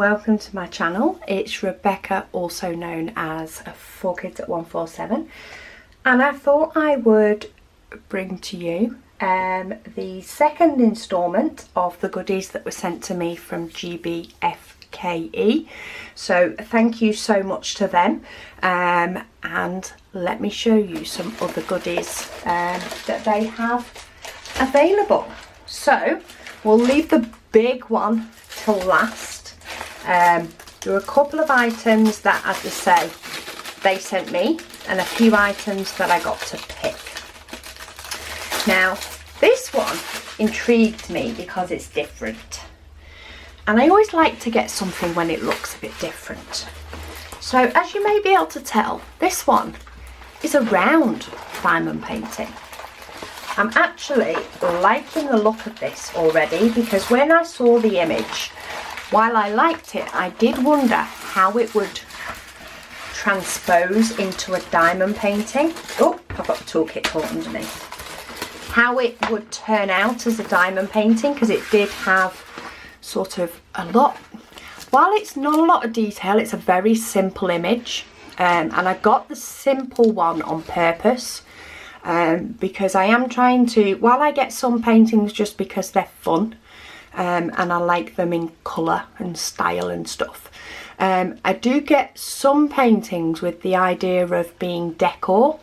welcome to my channel. It's Rebecca, also known as 4Kids at 147, and I thought I would bring to you the second instalment of the goodies that were sent to me from GBFKE. So thank you so much to them, and let me show you some other goodies that they have available. So we'll leave the big one till last. There are a couple of items that, as I say, they sent me, and a few items that I got to pick. Now, this one intrigued me because it's different, and I always like to get something when it looks a bit different. So, as you may be able to tell, this one is a round diamond painting. I'm actually liking the look of this already, because when I saw the image, while I liked it, I did wonder how it would transpose into a diamond painting. Oh, I've got the toolkit caught underneath. How it would turn out as a diamond painting, because it did have sort of a lot. While it's not a lot of detail, it's a very simple image, and I got the simple one on purpose. Because I am trying to, while I get some paintings just because they're fun, and I like them in colour and style and stuff, I do get some paintings with the idea of being decor,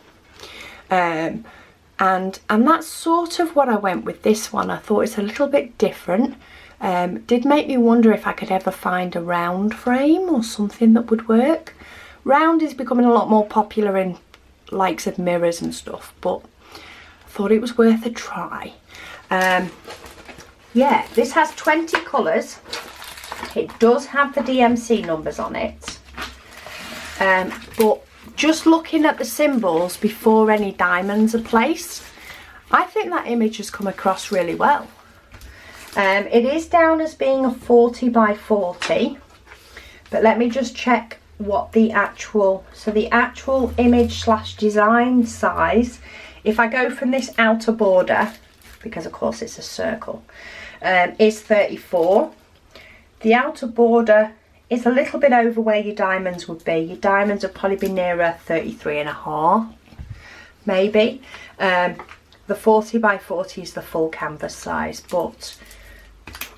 and that's sort of what I went with this one. I thought it's a little bit different. Did make me wonder if I could ever find a round frame or something that would work. Round is becoming a lot more popular in likes of mirrors and stuff, but I thought it was worth a try. Yeah, this has 20 colours. It does have the DMC numbers on it, but just looking at the symbols before any diamonds are placed, I think that image has come across really well. It is down as being a 40 by 40, but let me just check what the actual, so the actual image slash design size, if I go from this outer border, because of course it's a circle, is 34. The outer border is a little bit over where your diamonds would be. Your diamonds would probably be nearer 33.5, maybe. The 40 by 40 is the full canvas size, but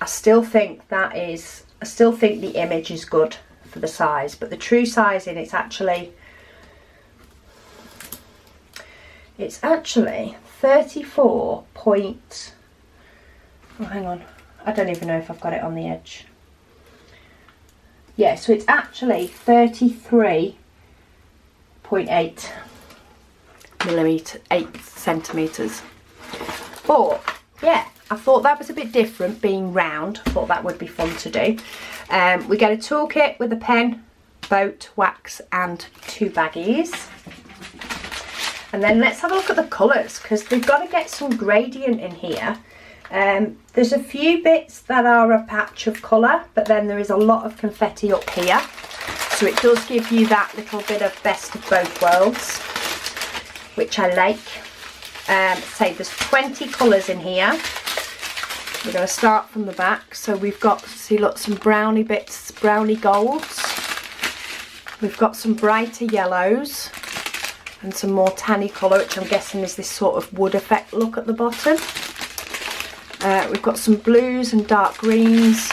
I still think the image is good for the size, but the true sizing, it's actually 34 point, oh hang on, I don't even know if I've got it on the edge. Yeah, so it's actually 33.8 millimetre, 8 centimetres. But yeah, I thought that was a bit different, being round. I thought that would be fun to do. We get a toolkit with a pen, boat, wax and 2 baggies. And then let's have a look at the colours, because we've got to get some gradient in here. There's a few bits that are a patch of colour, but then there is a lot of confetti up here. So it does give you that little bit of best of both worlds, which I like. Say there's 20 colours in here. We're going to start from the back. So we've got, see, look, some brownie bits, brownie golds. We've got some brighter yellows and some more tanny colour, which I'm guessing is this sort of wood effect look at the bottom. We've got some blues and dark greens,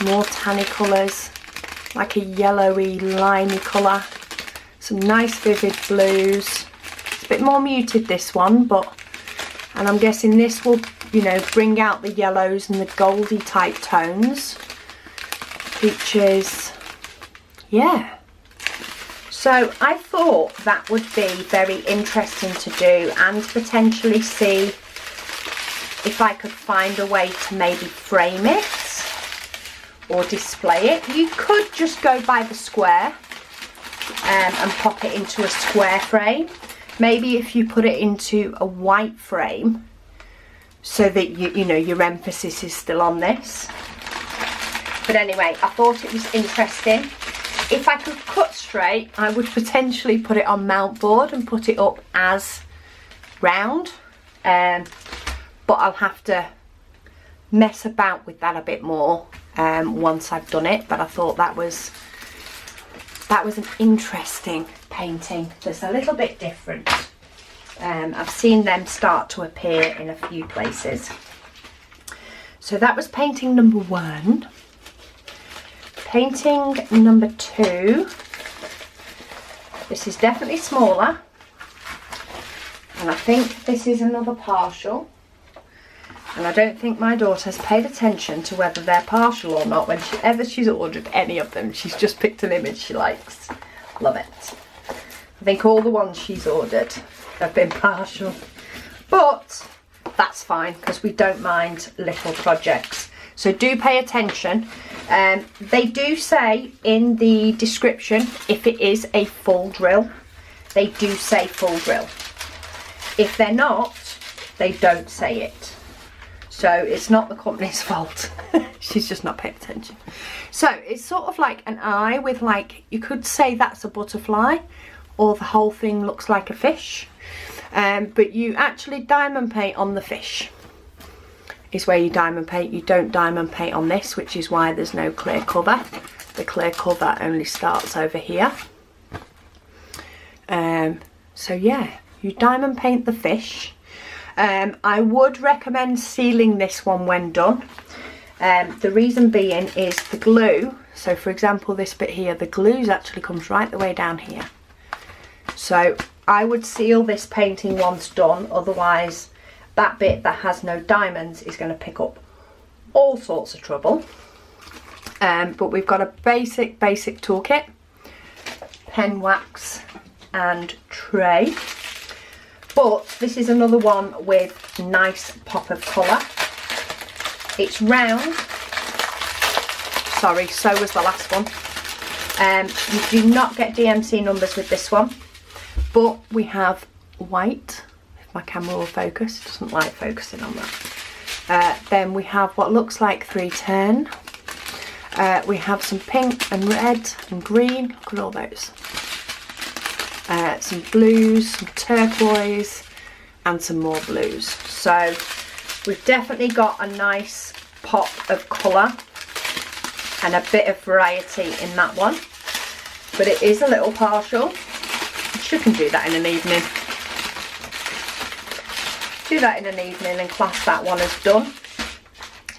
more tanny colours, like a yellowy, limey colour, some nice vivid blues. It's a bit more muted, this one, and I'm guessing this will, you know, bring out the yellows and the goldy type tones. Peaches, yeah. So I thought that would be very interesting to do, and potentially see if I could find a way to maybe frame it or display it. You could just go by the square and pop it into a square frame. Maybe if you put it into a white frame, so that you know your emphasis is still on this. But anyway, I thought it was interesting. If I could cut straight, I would potentially put it on mount board and put it up as round, but I'll have to mess about with that a bit more once I've done it, but I thought that was an interesting painting. That's a little bit different. I've seen them start to appear in a few places. So that was painting number 1. Painting number 2. This is definitely smaller. And I think this is another partial. And I don't think my daughter has paid attention to whether they're partial or not. Whenever she's ordered any of them, she's just picked an image she likes. Love it. I think all the ones she's ordered have been partial. But that's fine, because we don't mind little projects. So do pay attention. They do say in the description if it is a full drill. They do say full drill. If they're not, they don't say it. So it's not the company's fault. She's just not paying attention. So it's sort of like an eye with, like, you could say that's a butterfly, or the whole thing looks like a fish. But you actually diamond paint on the fish. Is where you diamond paint. You don't diamond paint on this, which is why there's no clear cover. The clear cover only starts over here. So yeah, you diamond paint the fish. I would recommend sealing this one when done. The reason being is the glue. So for example, this bit here, the glue actually comes right the way down here. So I would seal this painting once done, otherwise that bit that has no diamonds is going to pick up all sorts of trouble. But we've got a basic toolkit, pen, wax and tray. But this is another one with nice pop of colour. It's round. Sorry, so was the last one. You do not get DMC numbers with this one. But we have white, if my camera will focus, doesn't like focusing on that. Then we have what looks like 310. We have some pink and red and green, look at all those. Some blues, some turquoise and some more blues. So we've definitely got a nice pop of colour and a bit of variety in that one. But it is a little partial. You can do that in an evening. Do that in an evening and class that one as done.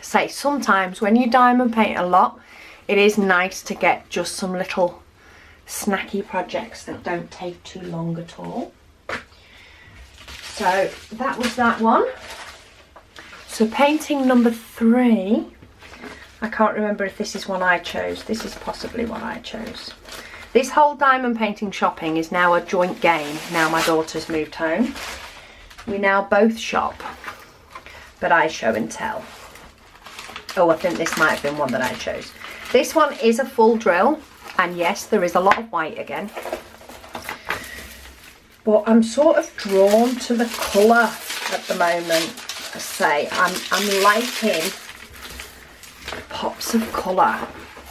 Say sometimes when you diamond paint a lot, it is nice to get just some little snacky projects that don't take too long at all. So that was that one. So painting number 3, I can't remember if this is one I chose. This is possibly one I chose. This whole diamond painting shopping is now a joint game. Now my daughter's moved home. We now both shop, but I show and tell. Oh, I think this might have been one that I chose. This one is a full drill, and yes, there is a lot of white again. But I'm sort of drawn to the colour at the moment. I say I'm liking pops of colour.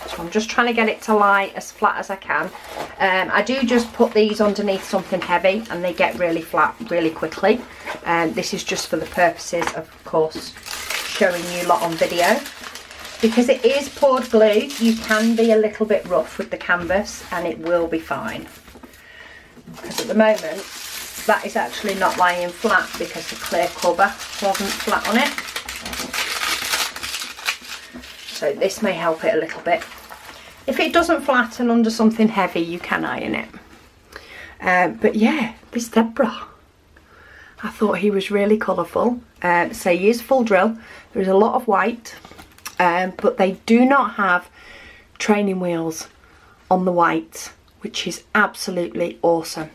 So I'm just trying to get it to lie as flat as I can. I do just put these underneath something heavy and they get really flat really quickly. This is just for the purposes of course, showing you lot on video. Because it is poured glue, you can be a little bit rough with the canvas and it will be fine. Because at the moment, that is actually not lying flat because the clear cover wasn't flat on it. So this may help it a little bit. If it doesn't flatten under something heavy, you can iron it. But yeah, this zebra. I thought he was really colourful. So he is full drill. There is a lot of white. But they do not have training wheels on the white, which is absolutely awesome.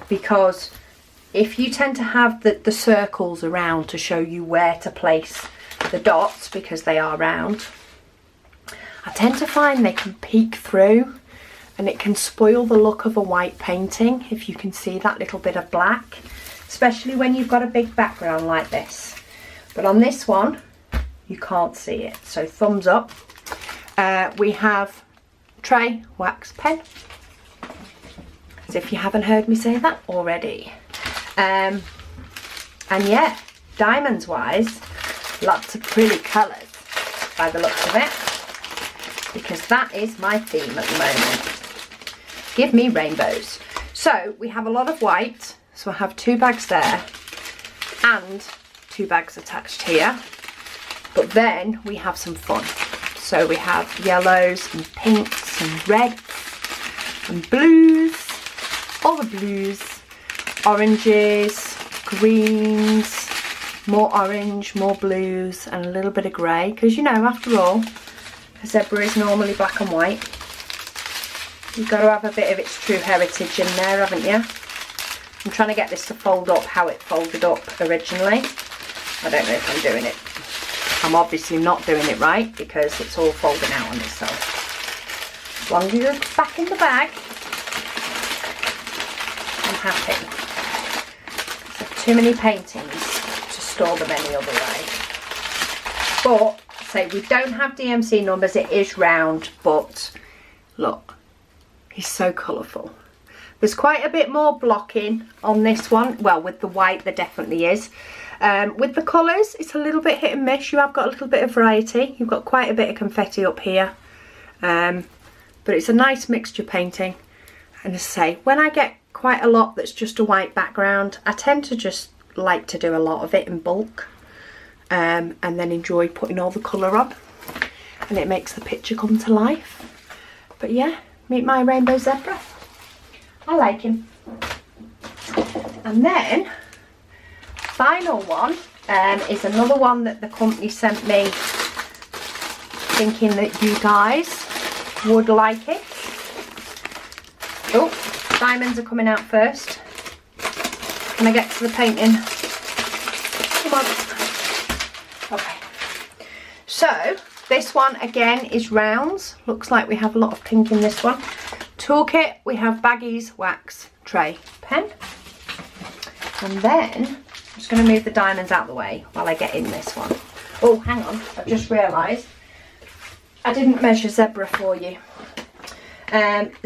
Because if you tend to have the circles around to show you where to place the dots, because they are round, I tend to find they can peek through and it can spoil the look of a white painting if you can see that little bit of black, especially when you've got a big background like this. But on this one, you can't see it, so thumbs up. We have tray, wax, pen, as if you haven't heard me say that already. And yeah, diamonds wise, lots of pretty colours by the looks of it. because that is my theme at the moment. Give me rainbows. So we have a lot of white, so I have 2 bags there and 2 bags attached here, but then we have some fun. So we have yellows and pinks and reds and blues, all the blues, oranges, greens, more orange, more blues, and a little bit of grey, because you know, after all, a zebra is normally black and white. You've got to have a bit of its true heritage in there, haven't you? I'm trying to get this to fold up how it folded up originally. I don't know if I'm doing it. I'm obviously not doing it right because it's all folding out on itself. As long as it's back in the bag, I'm happy. There's too many paintings to store them any other way. But, say we don't have DMC numbers, it is round, but look, he's so colourful. There's quite a bit more blocking on this one. Well, with the white there definitely is. With the colours, it's a little bit hit and miss. You have got a little bit of variety. You've got quite a bit of confetti up here. But it's a nice mixture painting. And as I say, when I get quite a lot that's just a white background, I tend to just like to do a lot of it in bulk. And then enjoy putting all the colour on. And it makes the picture come to life. But yeah, meet my rainbow zebra. I like him. And then, final one is another one that the company sent me, thinking that you guys would like it. Oh, diamonds are coming out first. Can I get to the painting? Come on. Okay. So, this one again is rounds. Looks like we have a lot of pink in this one. Toolkit, we have baggies, wax, tray, pen. And then, I'm just going to move the diamonds out of the way while I get in this one. Oh, hang on, I've just realised I didn't measure zebra for you.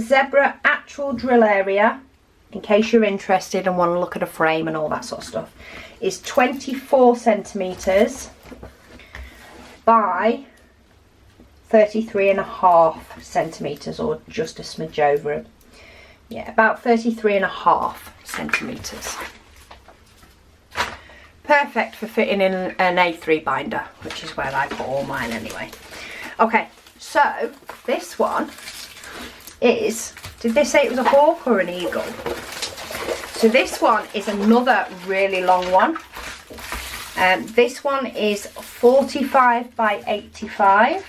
Zebra actual drill area, in case you're interested and want to look at a frame and all that sort of stuff, is 24 centimetres by 33.5 centimetres, or just a smidge over it. Yeah, about 33.5 centimetres. Perfect for fitting in an A3 binder, which is where I put all mine anyway. Okay, so this one is, did they say it was a hawk or an eagle? So this one is another really long one. This one is 45 by 85.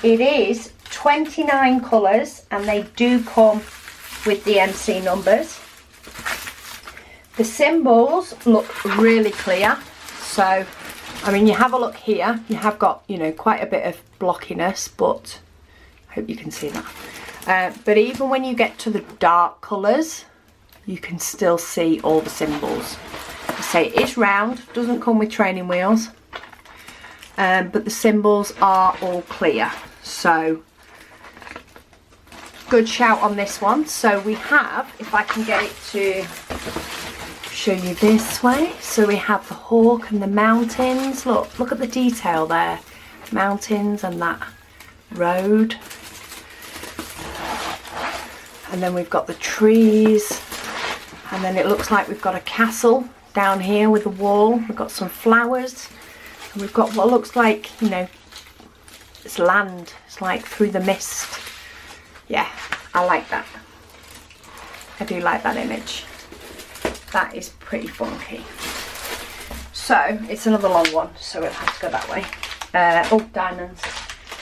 It is 29 colours and they do come with the MC numbers. The symbols look really clear. So, I mean, you have a look here. You have got, you know, quite a bit of blockiness, but I hope you can see that. But even when you get to the dark colours, you can still see all the symbols. I say it is round, doesn't come with training wheels. But the symbols are all clear, so good shout on this one. So we have, if I can get it to show you this way, so we have the hawk and the mountains. Look at the detail there, mountains and that road, and then we've got the trees, and then it looks like we've got a castle down here with a wall. We've got some flowers. And we've got what looks like, you know, it's land. It's like through the mist. Yeah, I like that. I do like that image. That is pretty funky. So, it's another long one, so we'll have to go that way. Oh, diamonds.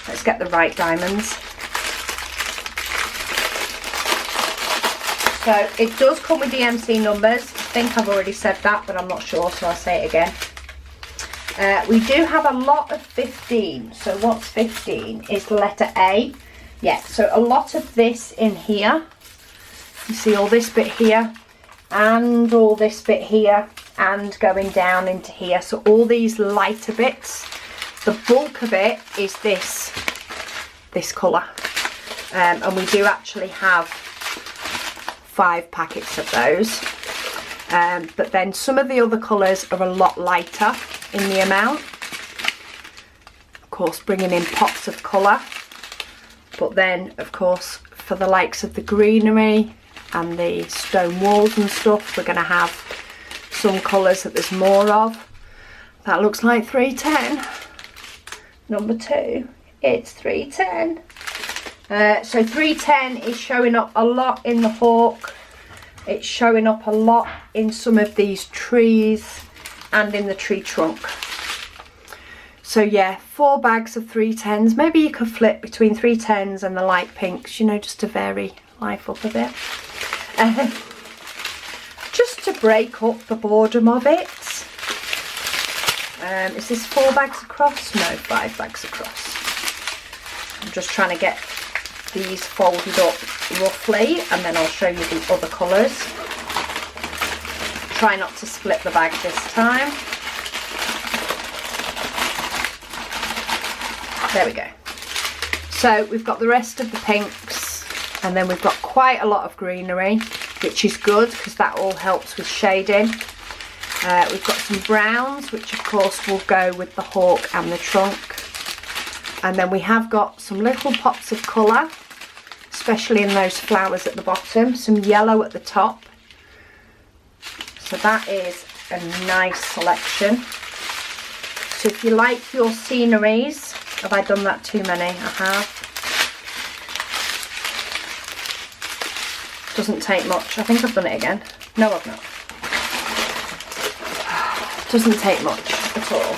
Let's get the right diamonds. So, it does come with the MC numbers. I think I've already said that, but I'm not sure, so I'll say it again. We do have a lot of 15. So what's 15 is the letter A. Yeah, so a lot of this in here. You see all this bit here and all this bit here and going down into here. So all these lighter bits, the bulk of it is this colour. And we do actually have 5 packets of those. But then some of the other colours are a lot lighter in the amount. Of course, bringing in pops of colour. But then of course for the likes of the greenery and the stone walls and stuff, we're going to have some colours that there's more of. That looks like 310. Number 2, it's 310. So 310 is showing up a lot in the Hawk. It's showing up a lot in some of these trees and in the tree trunk. So yeah, 4 bags of 310s. Maybe you could flip between 310s and the light pinks, you know, just to vary life up a bit. Just to break up the boredom of it. Is this 4 bags across? No, 5 bags across. I'm just trying to get these folded up roughly, and then I'll show you the other colours. Try not to split the bag this time. There we go. So we've got the rest of the pinks, and then we've got quite a lot of greenery, which is good because that all helps with shading. We've got some browns, which of course will go with the Hawk and the trunk. And then we have got some little pops of colour, especially in those flowers at the bottom, some yellow at the top. So that is a nice selection. So if you like your sceneries, have I done that too many? I have. Doesn't take much. I think I've done it again. No, I've not. Doesn't take much at all.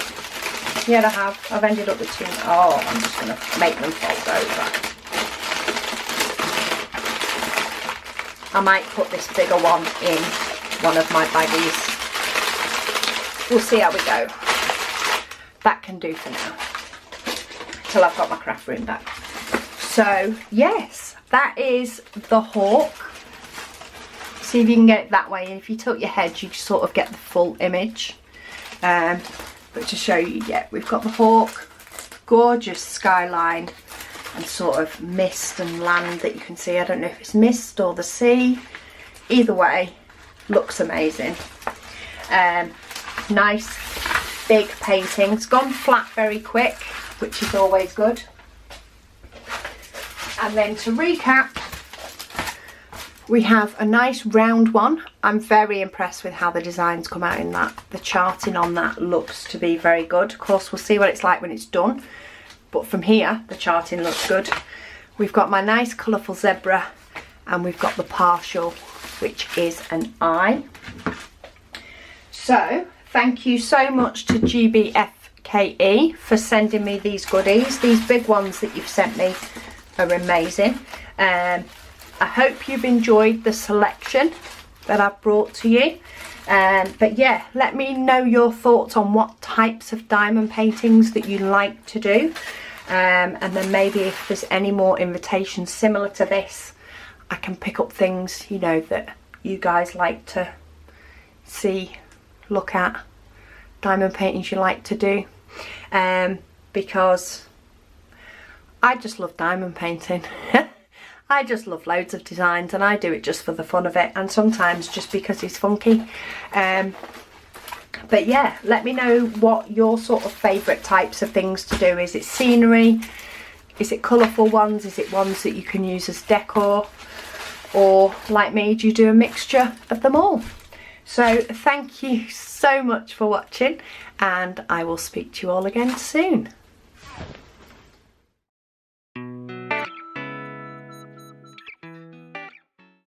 Yeah, I have. I've ended up with 2. Oh, I'm just going to make them fold over. I might put this bigger one in one of my baggies. We'll see how we go. That can do for now, till I've got my craft room back. So yes, that is the Hawk. See if you can get it that way, and if you tilt your head you sort of get the full image. But to show you, yeah, we've got the Hawk, gorgeous skyline and sort of mist and land that you can see. I don't know if it's mist or the sea. Either way, looks amazing. Nice big painting. It's gone flat very quick, which is always good. And then to recap, we have a nice round one. I'm very impressed with how the designs come out in that. The charting on that looks to be very good. Of course, we'll see what it's like when it's done. But from here, the charting looks good. We've got my nice colourful zebra, and we've got the partial, which is an eye. So, thank you so much to GBFKE for sending me these goodies. These big ones that you've sent me are amazing. I hope you've enjoyed the selection that I've brought to you. But yeah, let me know your thoughts on what types of diamond paintings that you like to do. And then maybe if there's any more invitations similar to this, I can pick up things, you know, that you guys like to see, look at, diamond paintings you like to do. Because I just love diamond painting. I just love loads of designs, and I do it just for the fun of it, and sometimes just because it's funky. But yeah, let me know what your sort of favourite types of things to do. Is it scenery? Is it colourful ones? Is it ones that you can use as decor? Or like me, do you do a mixture of them all? So thank you so much for watching, and I will speak to you all again soon.